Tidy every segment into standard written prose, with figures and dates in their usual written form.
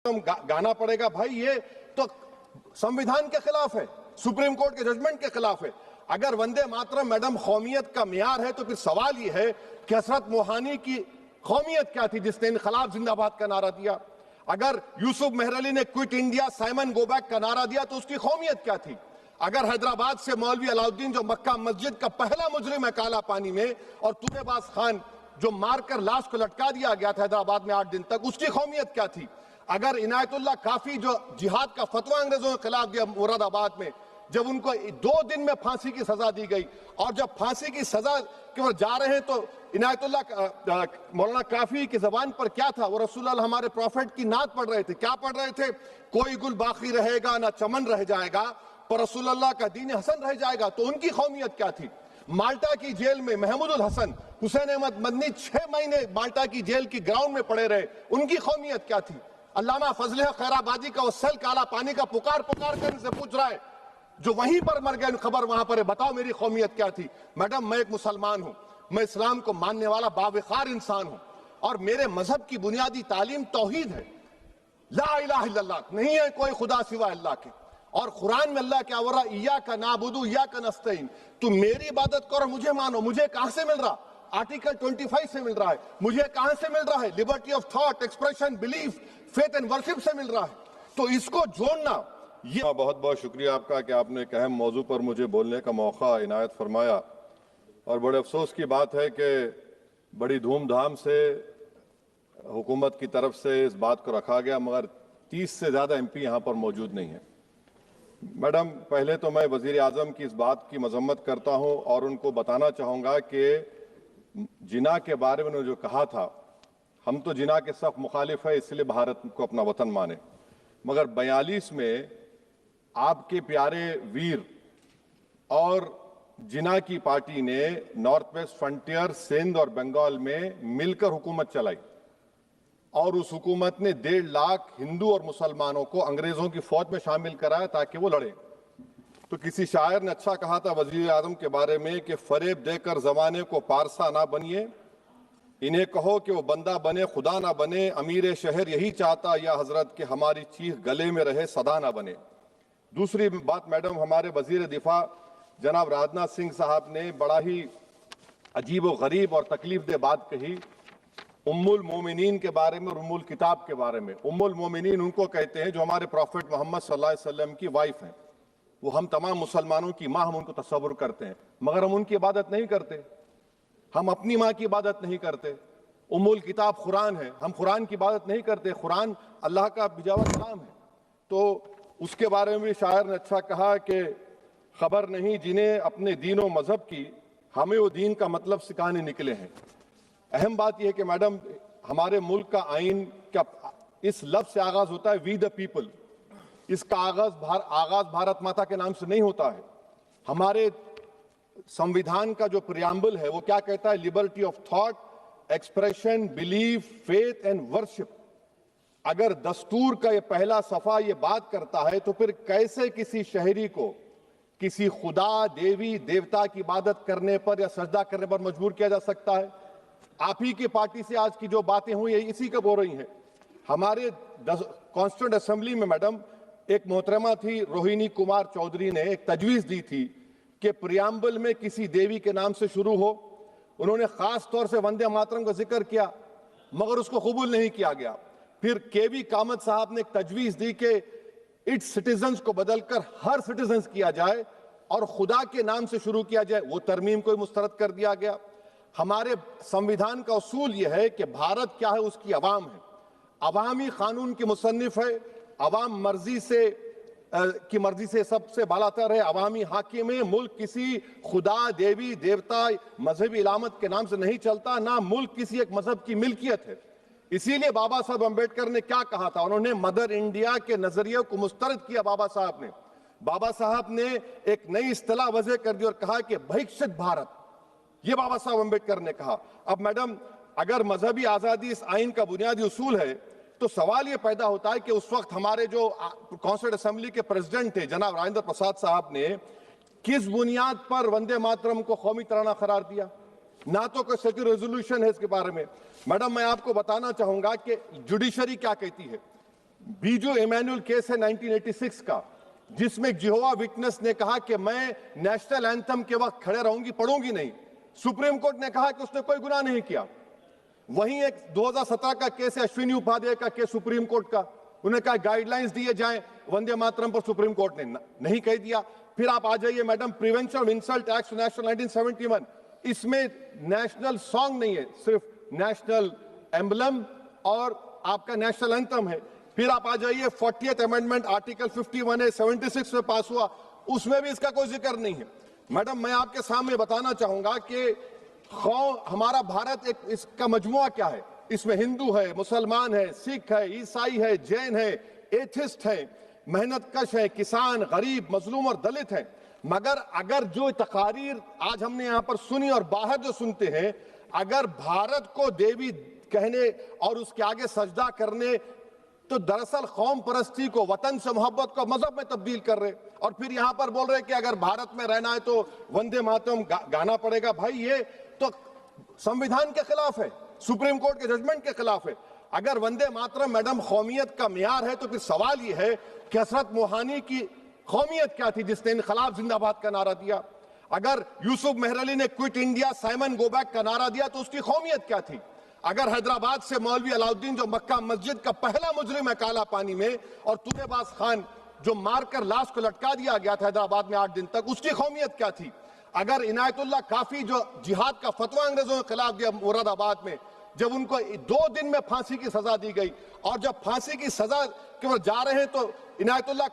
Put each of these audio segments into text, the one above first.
गाना पड़ेगा। भाई ये तो संविधान के खिलाफ है, सुप्रीम कोर्ट के जजमेंट के खिलाफ है। अगर वंदे मातरम मैडम कौमियत का मियार है तो फिर सवाल ये है कि हसरत मोहानी की कौमियत क्या थी जिसने इनकलाब जिंदाबाद का नारा दिया? अगर यूसुफ मेहर अली ने quit India Simon go back का नारा दिया तो उसकी कौमियत क्या थी? अगर हैदराबाद से मौलवी अलाउद्दीन जो मक्का मस्जिद का पहला मुजरिम है काला पानी में, और तूबेबाज खान जो मारकर लाश को लटका दिया गया था हैदराबाद में 8 दिन तक, उसकी कौमियत क्या थी? अगर इनायतुल्लाह काफी जो जिहाद का फतवा अंग्रेजों के खिलाफ दिया मुरादाबाद में, जब उनको 2 दिन में फांसी की सजा दी गई, और जब फांसी की सजा के ओर जा रहे हैं तो इनायतुल्लाह मौलाना काफी की जबान पर क्या था? वो रसूलुल्लाह हमारे प्रॉफिट की नात पढ़ रहे थे। क्या पढ़ रहे थे? कोई गुल बाकी रहेगा ना चमन रह जाएगा, पर रसूलुल्लाह का दीन हसन रह जाएगा। तो उनकी कौमियत क्या थी? माल्टा की जेल में महमूदुल हसन, हुसैन अहमद मदनी 6 महीने माल्टा की जेल की ग्राउंड में पड़े रहे, उनकी कौमियत क्या थी? अल्लामा फजले खैराबादी का वो सेल काला पानी का पुकार पुकार कर इनसे पूछ रहा है, जो वहीं पर मर गए, खबर वहां पर है, बताओ मेरी कौमियत क्या थी? मैडम, मैं एक मुसलमान हूं, मैं इस्लाम को मानने वाला बावकार इंसान हूं, और मेरे मजहब की बुनियादी तालीम तौहीद है, ला इलाहा इल्लल्लाह, नहीं है कोई खुदा सिवा अल्लाह के। और कुरान में अल्लाह क्या बोल रहा? इय्याका नाबुदु इय्याका नस्तईन, तुम मेरी इबादत करो, मुझे मानो। मुझे कहां से मिल रहा? आर्टिकल 25 से मिल रहा है। मुझे कहां से मिल रहा है? Liberty of thought, expression, belief, faith and worship से मिल रहा है। तो इसको जोड़ना, ये बहुत बहुत शुक्रिया आपका कि आपने एक अहम मौजू पर मुझे बोलने का मौका इनायत फरमाया। और बड़े अफसोस की बात है कि बड़ी धूमधाम से हुकूमत की तरफ से इस बात को रखा गया, मगर 30 से ज़्यादा MP यहाँ पर मौजूद नहीं है। मैडम, पहले तो मैं वज़ीर आज़म की इस बात की मजम्मत करता हूँ और उनको बताना चाहूँगा कि जिना के बारे में उन्होंने जो कहा था, हम तो जिना के सख्त मुखालिफ है, इसलिए भारत को अपना वतन माने, मगर 42 में आपके प्यारे वीर और जिना की पार्टी ने नॉर्थ वेस्ट फ्रंटियर, सिंध और बंगाल में मिलकर हुकूमत चलाई, और उस हुकूमत ने 1.5 लाख हिंदू और मुसलमानों को अंग्रेजों की फौज में शामिल कराया ताकि वो लड़े। तो किसी शायर ने अच्छा कहा था वजीर आजम के बारे में कि फरेब देकर जमाने को पारसा ना बनिए, इन्हें कहो कि वो बंदा बने खुदा ना बने, अमीर शहर यही चाहता या हजरत कि हमारी चीख गले में रहे सदा ना बने। दूसरी बात मैडम, हमारे वजीर दिफा जनाब राजनाथ सिंह साहब ने बड़ा ही अजीब व गरीब और तकलीफ दे बात कही उम्मुल मोमिनीन के बारे में और उम्मुल किताब के बारे में। उम्मुल मोमिनीन उनको कहते हैं जो हमारे प्रॉफिट मोहम्मद सल्लल्लाहु अलैहि वसल्लम की वाइफ हैं, वो हम तमाम मुसलमानों की माँ, हम उनको तस्वुर करते हैं, मगर हम उनकी इबादत नहीं करते, हम अपनी माँ की इबादत नहीं करते। उम्मुल किताब कुरान है, हम कुरान की इबादत नहीं करते, कुरान अल्लाह का बिजावा कलाम है। तो उसके बारे में भी शायर ने अच्छा कहा कि खबर नहीं जिन्हें अपने दीन व मजहब की, हमें वो दीन का मतलब सिखाने निकले हैं। अहम बात यह है कि मैडम, हमारे मुल्क का आइन का इस लफ्ज से आगाज होता है, वी द पीपल। इसका आगाज भारत माता के नाम से नहीं होता है। हमारे संविधान का जो प्रियम्बल है वो क्या कहता है? Liberty of thought, expression, belief, faith and worship. अगर दस्तूर का ये पहला सफा ये बात करता है तो फिर कैसे किसी शहरी को किसी खुदा, देवी, देवता की इबादत करने पर या सजदा करने पर मजबूर किया जा सकता है? आप ही की पार्टी से आज की जो बातें हुई है इसी कब हो रही हैं। हमारे कॉन्स्टिट्यूंट असेंबली में मैडम एक मोहतरमा थी रोहिणी कुमार चौधरी ने एक तजवीज दी थी कि प्रियम्बल में किसी देवी के नाम से शुरू हो। उन्होंने खास तौर से वंदे मातरम का जिक्र किया, मगर उसको कबूल नहीं किया गया। फिर KV कामत साहब ने एक तजवीज दी कि इट्स सिटीजन्स को बदलकर हर सिटीजन्स किया जाए और खुदा के नाम से शुरू किया जाए, वो तरमीम को मुस्तरद कर दिया गया। हमारे संविधान का उसूल यह है कि भारत क्या है, उसकी अवाम है, अवामी कानून की मुसन्निफ है, अवाम मर्जी से सबसे बालातर है, अवामी हाकिम है। मुल्क किसी खुदा, देवी, देवता, मजहबी इलामत के नाम से नहीं चलता, ना मुल्क किसी एक मजहब की मिल्कियत है। इसीलिए बाबा साहब अम्बेडकर ने क्या कहा था? उन्होंने मदर इंडिया के नजरिए को मुस्तरद किया। बाबा साहब ने एक नई इस्तिलाह वजह कर दी और कहा कि भैक्षित भारत, ये बाबा साहब अम्बेडकर ने कहा। अब मैडम, अगर मजहबी आजादी इस आइन का बुनियादी उसूल है तो सवाल ये पैदा होता है कि उस वक्त हमारे जो कॉन्स्टिट्यूंट असेंबली के प्रेसिडेंट थे जनाब राजेंद्र प्रसाद साहब ने किस बुनियाद पर वंदे मातरम को कौमी तराना करार दिया? ना तो कोई सेक्यूर रेजोल्यूशन है इसके बारे में। मैडम, मैं आपको बताना चाहूंगा कि जुडिशरी क्या कहती है। बीजू इमैनुअल केस है 1986 का, जिसमें जिहोवा विटनेस ने कहा कि मैं नेशनल एंथम के वक्त खड़े रहूंगी, पढ़ूंगी नहीं। सुप्रीम कोर्ट ने कहा कि उसने कोई गुनाह नहीं किया। वहीं एक 2017 का केस है अश्विनी उपाध्याय का केस सुप्रीम कोर्ट का, उन्हें कहा गाइडलाइंस दिए जाएं वंदे मातरम पर, सुप्रीम कोर्ट ने नहीं कह दिया। फिर आप आ जाइए madam, prevention of insult act national 1971, इसमें नेशनल सॉन्ग नहीं है, सिर्फ नेशनल एम्बलम और आपका नेशनल एंथम है। फिर आप आ जाइए 40th अमेंडमेंट आर्टिकल 51A 76 में पास हुआ, उसमें भी इसका कोई जिक्र नहीं है। मैडम मैं आपके सामने बताना चाहूंगा कि हमारा भारत एक इसका मजमुआ क्या है, इसमें हिंदू है, मुसलमान है, सिख है, ईसाई है, जैन है, एथिस्ट है, मेहनतकश है, किसान, गरीब, मजलूम और दलित है। मगर अगर जो तकारीर आज हमने यहां पर सुनी और बाहर जो सुनते हैं, अगर भारत को देवी कहने और उसके आगे सजदा करने, तो दरअसल कौम परस्ती को, वतन से मोहब्बत को मजहब में तब्दील कर रहे, और फिर यहां पर बोल रहे कि अगर भारत में रहना है तो वंदे मातरम गाना पड़ेगा। भाई ये तो संविधान के खिलाफ है, सुप्रीम कोर्ट के जजमेंट के खिलाफ है। अगर वंदे मातरम मैडम कौमियत का मियार है, तो फिर सवाल ये है कि हसरत मोहानी की कौमियत क्या थी जिसने इनकलाब जिंदाबाद का नारा दिया? अगर यूसुफ मेहरली ने quit India Simon go back का नारा दिया तो उसकी कौमियत क्या थी? अगर हैदराबाद से मौलवी अलाउद्दीन जो मक्का मस्जिद का पहला मुजरिम है काला पानी में, और तुलेबाज खान जो मारकर लाश को लटका दिया गया था हैदराबाद में 8 दिन तक, उसकी कौमियत क्या थी? अगर इनायतुल्लाह काफी जो जिहाद का फतवा अंग्रेजों के खिलाफ दिया मुरादाबाद में, जब उनको 2 दिन में फांसी की सजा दी गई, और जब फांसी की सजा के वो जा रहे हैं तो इनायतुल्लाह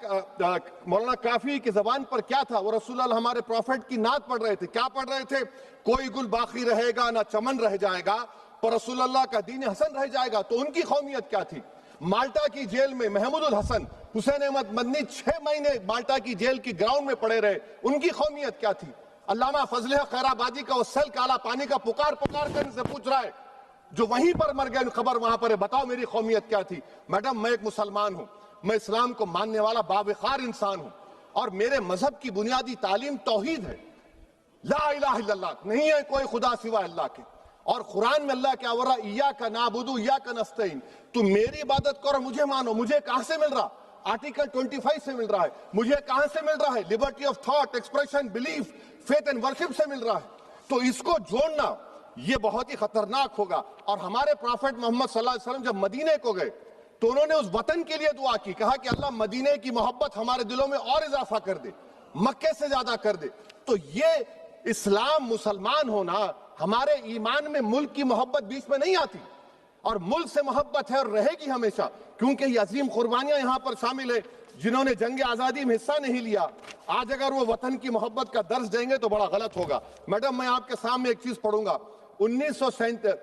मौलाना काफी की जबान पर क्या था? वो रसूलुल्लाह हमारे प्रॉफिट की नात पढ़ रहे थे। क्या पढ़ रहे थे? कोई गुल बाकी रहेगा ना चमन रह जाएगा, पर रसूलुल्लाह का दीन हसन रह जाएगा। तो उनकी कौमियत क्या थी? माल्टा की जेल में महमूदुल हसन, हुसैन अहमद मदनी 6 महीने माल्टा की जेल की ग्राउंड में पड़े रहे, उनकी कौमियत क्या थी? अल्लामा फजल खैराबादी का वो सेल काला पानी का पुकार कर इनसे पूछ रहा है, जो वहीं पर मर गए, खबर वहां पर है, बताओ मेरी कौमियत क्या थी? मैडम मैं एक मुसलमान हूं, मैं इस्लाम को मानने वाला बावखार इंसान हूं, और मेरे मजहब की बुनियादी तालीम तौहीद है, ला इलाहा इल्लल्लाह, नहीं है कोई खुदा सिवा अल्लाह के। और कुरान में अल्लाह क्या बोल रहा? इय्याका नाबुदु इय्याका नस्तईन, तुम मेरी इबादत करो, मुझे मानो। मुझे कहां से मिल रहा? आर्टिकल 25 से मिल रहा है। मुझे कहां से मिल रहा है? Liberty of thought, expression, belief, faith and worship से मिल रहा है। तो इसको जोड़ना ये बहुत ही खतरनाक होगा। और हमारे प्रॉफेट मोहम्मद सल्लल्लाहु अलैहि वसल्लम जब मदीने को गए तो उन्होंने उस वतन के लिए दुआ की, कहा कि अल्लाह मदीने की मोहब्बत हमारे दिलों में और इजाफा कर दे, मक्के से ज्यादा कर दे। तो ये इस्लाम, मुसलमान होना, हमारे ईमान में मुल्क की मोहब्बत बीच में नहीं आती, और मुल्क से मोहब्बत है और रहेगी हमेशा, क्योंकि ये अजीम कुर्बानियां यहां पर शामिल है जिन्होंने जंग आजादी में हिस्सा नहीं लिया। आज अगर वो वतन की मोहब्बत का दर्ज देंगे तो बड़ा गलत होगा। मैडम मैं आपके सामने एक चीज पढ़ूंगा। 1937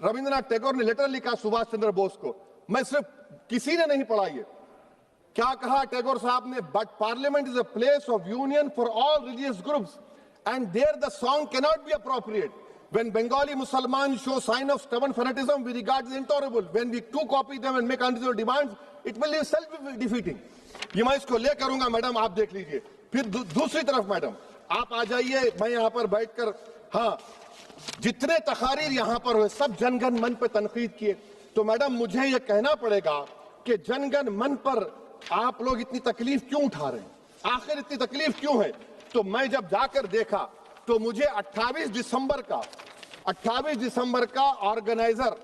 रविंद्रनाथ टैगोर ने लेटर लिखा सुभाष चंद्र बोस को, मैं सिर्फ किसी ने नहीं पढ़ा ये। क्या कहा टैगोर साहब ने? But parliament is a place of union for all religious groups and there the song cannot be appropriate. When Bengali Muslims show sign of stubborn fanatism, we regard it intolerable. When we too copy them and make unreasonable demands, it will be self-defeating. ये मैं इसको ले करूंगा madam, आप देख लीजिए। फिर दूसरी तरफ मैडम आप आ जाइए, मैं यहाँ पर बैठकर, हाँ जितने तकारीर यहाँ पर हुए सब जनगण मन पर तनकीद किए, तो मैडम मुझे ये कहना पड़ेगा कि जनगण मन पर आप लोग इतनी तकलीफ क्यों उठा रहे हैं? आखिर इतनी तकलीफ क्यों है? तो मैं जब जाकर देखा तो मुझे 28 दिसंबर का ऑर्गेनाइजर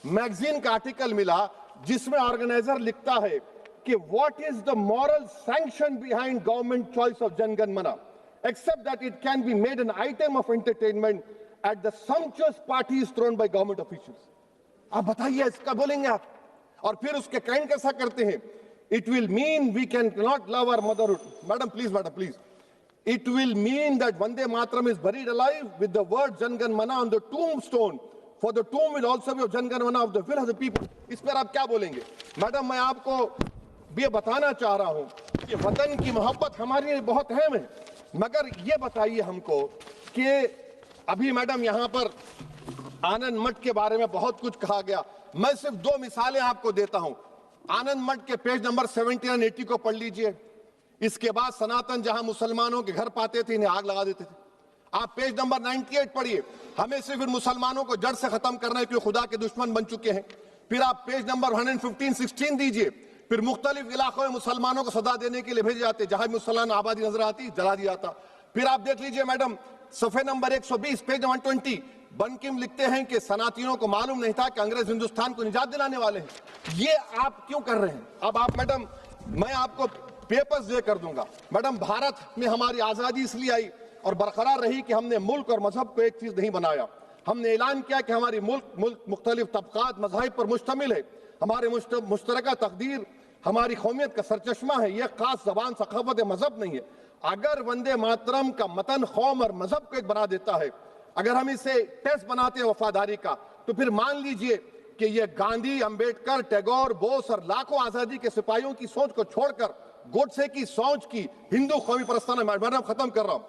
मैगजीन का आर्टिकल मिला, जिसमें ऑर्गेनाइजर लिखता है कि what is the moral sanction behind government choice of Jana Gana Mana, except that it can be made an item of entertainment at the sumptuous parties thrown by government officials. आप बताइए इसका बोलेंगे आप? और फिर उसके काइंड कैसा करते हैं? It will mean we can not love our motherhood. Madam please, it will mean that Vande Mataram is buried alive with the word Jan Gan Mana on the tombstone, for the tomb will also be of Jan Gan Mana of the will of the people. इस पर आप क्या बोलेंगे? Madam मैं आपको ये बताना चाह रहा हूं कि वतन की मोहब्बत हमारे लिए बहुत अहम है, मगर ये बताइए हमको कि अभी मैडम यहां पर आनंद मठ के बारे में बहुत कुछ कहा गया। मैं सिर्फ 2 मिसालें आपको देता हूं। आनंद मठ के पेज नंबर 70 और 80 को पढ़ लीजिए। इसके बाद सनातन जहां मुसलमानों के घर पाते थे, इन्हें आग लगा देते थे। आप पेज नंबर 98 पढ़िए। हमें सिर्फ इन मुसलमानों को जड़ से खत्म करना है क्योंकि खुदा के दुश्मन बन चुके हैं। फिर आप पेज नंबर 115-16 दीजिए। फिर मुख्तलिफ इलाकों में मुसलमानों को सदा देने के लिए भेजे जाते, जहां मुसलमान आबादी नजर आती जला दिया जाता। फिर आप देख लीजिए मैडम, सफे नंबर 120 पेज 120, बंकिम लिखते हैं कि सनातियों को मालूम नहीं था कि अंग्रेज हिंदुस्तान को निजात दिलाने वाले हैं। ये आप क्यों कर रहे हैं? अब आप मैडम, मैं आपको पेपर्स दे कर दूंगा। मैडम, भारत में हमारी आजादी इसलिए आई और बरकरार रही कि हमने मुल्क और मजहब को एक चीज नहीं बनाया। हमने ऐलान किया कि हमारी मुल्क मुख्तलिफ तबकात मज़ाहिब पर मुश्तमिल है। हमारे मुश्तरका तकदीर हमारी कौमियत का सरचश्मा है। यह खास जबान, सखावत, मजहब नहीं है। अगर वंदे मातरम का मतन कौम और मजहब को एक बना देता है, अगर हम इसे टेस्ट बनाते हैं वफादारी का, तो फिर मान लीजिए कि यह गांधी, अंबेडकर, टैगोर, बोस और लाखों आजादी के सिपाहियों की सोच को छोड़कर गोडसे की सोच की हिंदू कौमी परस्ताना, मैडम खत्म कर रहा हूं,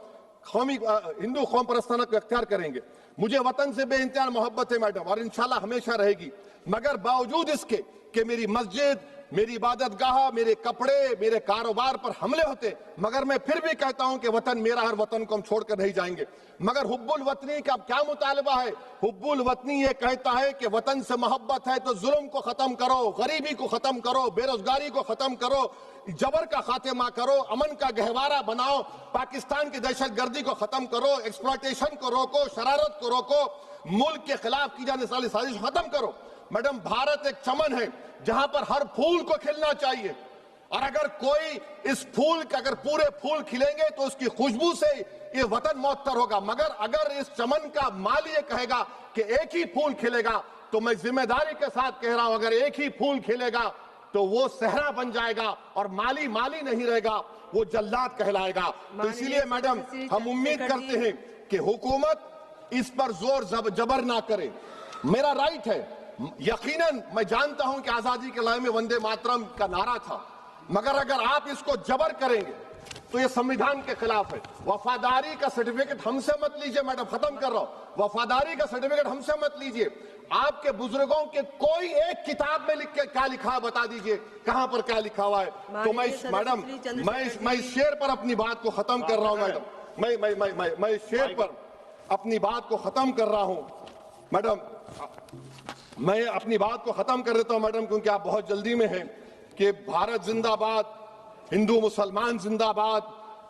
हिंदू कौम परस्ताना को अख्तियार करेंगे। मुझे वतन से बेइंतहा मोहब्बत है मैडम, और इंशाल्लाह हमेशा रहेगी। मगर बावजूद इसके कि मेरी मस्जिद, मेरी इबादतगाह, मेरे कपड़े, मेरे कारोबार पर हमले होते, मगर मैं फिर भी कहता हूं कि वतन मेरा, हर वतन को हम छोड़कर नहीं जाएंगे। मगर हुब्बुल वतनी का क्या मुतालबा है? हुब्बुल वतनी ये कहता है कि वतन से मोहब्बत है तो जुल्म को खत्म करो, गरीबी को खत्म करो, बेरोजगारी को खत्म करो, जबर का खात्मा करो, अमन का गहवारा बनाओ, पाकिस्तान की दहशतगर्दी को खत्म करो, एक्सप्लॉयटेशन को रोको, शरारत को रोको, मुल्क के खिलाफ की जाने वाली साजिश खत्म करो। मैडम, भारत एक चमन है जहां पर हर फूल को खिलना चाहिए, और अगर कोई इस फूल के, अगर पूरे फूल खिलेंगे तो उसकी खुशबू से ये वतन मौतर होगा। मगर अगर इस चमन का माली ये कहेगा कि एक ही फूल खिलेगा, तो मैं जिम्मेदारी के साथ कह रहा हूं, अगर एक ही फूल खिलेगा तो वो सहरा बन जाएगा और माली माली नहीं रहेगा, वो जल्लाद कहलाएगा। तो इसीलिए मैडम, हम उम्मीद करते हैं कि हुकूमत इस पर जोर जबर ना करे। मेरा राइट है, यकीनन मैं जानता हूं कि आजादी के लड़ाई में वंदे मातरम का नारा था, मगर अगर आप इसको जबर करेंगे तो ये संविधान के खिलाफ है। वफादारी का सर्टिफिकेट हमसे मत लीजिए मैडम, खत्म कर रहा हूं। वफादारी का सर्टिफिकेट हमसे मत लीजिए। आपके बुजुर्गों के कोई एक किताब में लिख के क्या लिखा है बता दीजिए, कहां पर क्या लिखा हुआ है। तो मैं मैडम, मैं इस शेर पर अपनी बात को खत्म कर रहा हूं मैडम, मैं इस शेर पर अपनी बात को खत्म कर रहा हूं मैडम, मैं अपनी बात को खत्म कर देता हूं मैडम, क्योंकि आप बहुत जल्दी में हैं। कि भारत जिंदाबाद, हिंदू मुसलमान जिंदाबाद,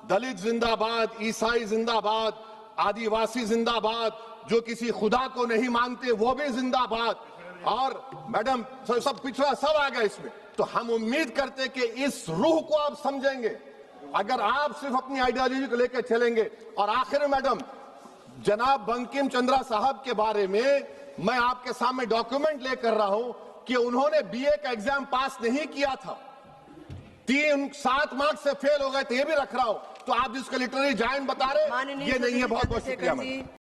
दलित जिंदाबाद, ईसाई जिंदाबाद, आदिवासी जिंदाबाद, जो किसी खुदा को नहीं मानते वो भी जिंदाबाद, और मैडम सब पिछड़ा सब आ गया इसमें। तो हम उम्मीद करते कि इस रूह को आप समझेंगे, अगर आप सिर्फ अपनी आइडियोलॉजी को लेकर चलेंगे। और आखिर में मैडम, जनाब बंकिम चंद्रा साहब के बारे में मैं आपके सामने डॉक्यूमेंट लेकर रहा हूं कि उन्होंने बीए का एग्जाम पास नहीं किया था, 7 मार्क्स से फेल हो गए थे, ये भी रख रहा हूं। तो आप जिसका लिटरेरी जायंट बता रहे, ये नहीं है। बहुत बहुत शुक्रिया मैडम।